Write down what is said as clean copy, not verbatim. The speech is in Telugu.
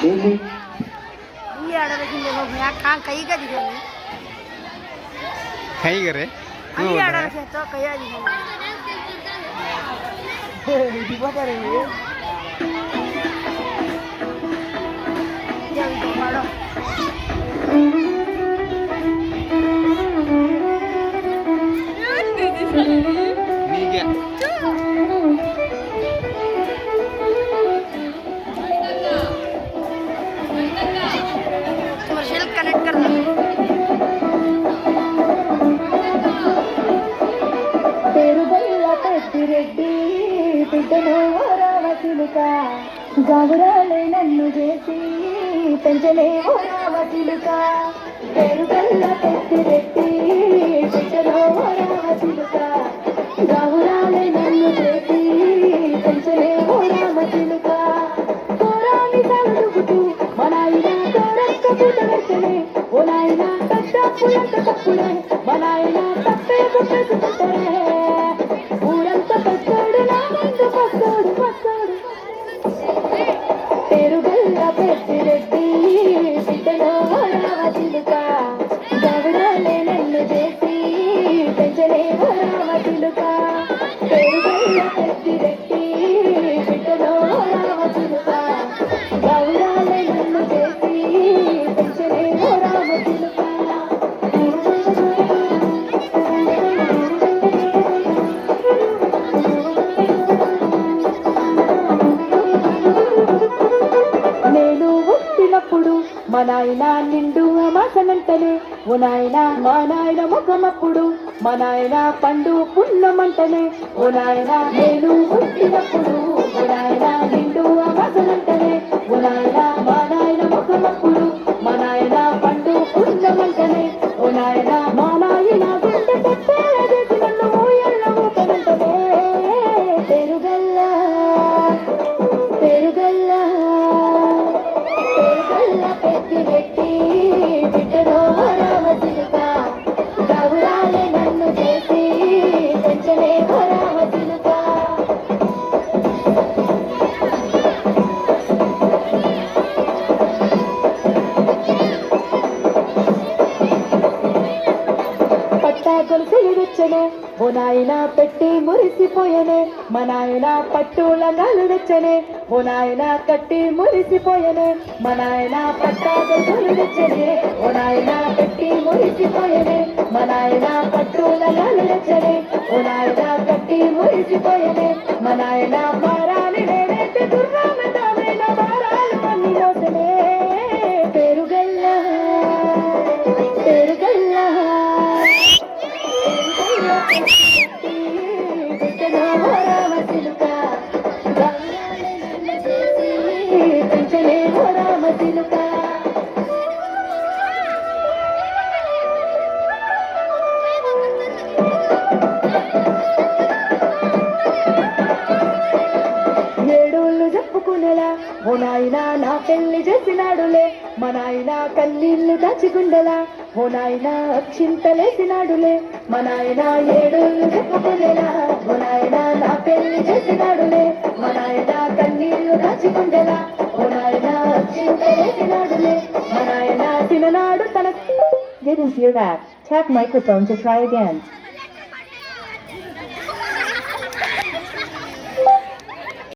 ये आड़ा रखी देखो भैया कहाँ कहीं का दिखेंगे कहीं करे ये आड़ा रखे तो कहीं दिखेंगे दिखा करेंगे जल्दी मारो नहीं क्या कमर्शियल कनेक्ट कर రెడ్డి బిడ్డను రావతిలుక గౌరాలే నన్ను చేసి పెంచలే రావతిలుక పేరుగల్ల పెద్దిరెడ్డి బిడ్డను రావతిలుక గౌరాలే నన్ను చేసి పెంచలే రావతిలుక కోరామి తలుగుతూ మనాయిన కోరక్క పుట్టనే ఓ నాయన తప్పులంత తప్పులే మనాయిన తప్పే పుట్టుకుంటారే పేరుగల్ల పెద్దిరెడ్డి బిడ్డలో రావతిలుక గౌరాలే నన్ను చేసి పెంచలే రావతిలుక పేరుగల్ల పెద్దిరెడ్డి బిడ్డలో రావతిలుక గౌరాలే నన్ను చేసి పెంచలే రావతిలుక మా నాయన నిండు అమాసనంటనే ఓ నాయన మా నాయన ముఖమప్పుడు మా నాయన పండు పున్నమంటనే ఓ నాయన నేను పుట్టినప్పుడు ఓ నాయన నిండు అమాసనంటనే ఓ నాయన మా నాయన ముఖమప్పుడు మా నాయన పండు పున్నమంటనే ఓ నాయన మా నాయన గుండె పెట్టేసి నన్ను ఎల్లవో కనంటనే పెరుగల్ల పెరుగల్ల పెద్దిరెడ్డి బిడ్డలో రావతిలుక గౌరాలే నన్ను చేసి పెంచలే రావతిలుక పట్టా గొలుసులు తెచ్చనే ఓ నాయన పెట్టి మురిసిపోయనే మా నాయన పట్టుల గాలు తెచ్చనే ఓ నాయన కట్టి మురిసిపోయనే మా నాయన పట్టా గొలుసులు తెచ్చనే ఓ నాయన పెట్టి మురిసిపోయనే మా నాయన పట్టుల గాలు తెచ్చనే ఓ నాయన కట్టి మురిసిపోయనే మా నాయన మారాలి నేనైతే దుర్రామైన మారాలు అన్ని మోసనే పెరుగల్ల పెరుగల్ల బిడ్డలో రావతిలుక గౌరాలే నన్ను చేసి పెంచలే రావతిలుక ఏడోళ్ళు చెప్పుకునేలా ఓ నాయన నా పెళ్లి చేసినాడులే మా నాయన కన్నీళ్లు దాచిగుండెలా ఓ నాయన అక్షింతలేసినాడులే మా నాయన ఏడోళ్ళు చెప్పుకునేలా ఓ నాయన నా పెళ్లి చేసినాడులే మా నాయన కన్నీళ్లు దాచిగుండెలా ఓ నాయన అక్షింతలేసినాడులే మా నాయన తిననాడు తన. Didn't hear that. Tap microphone to try again.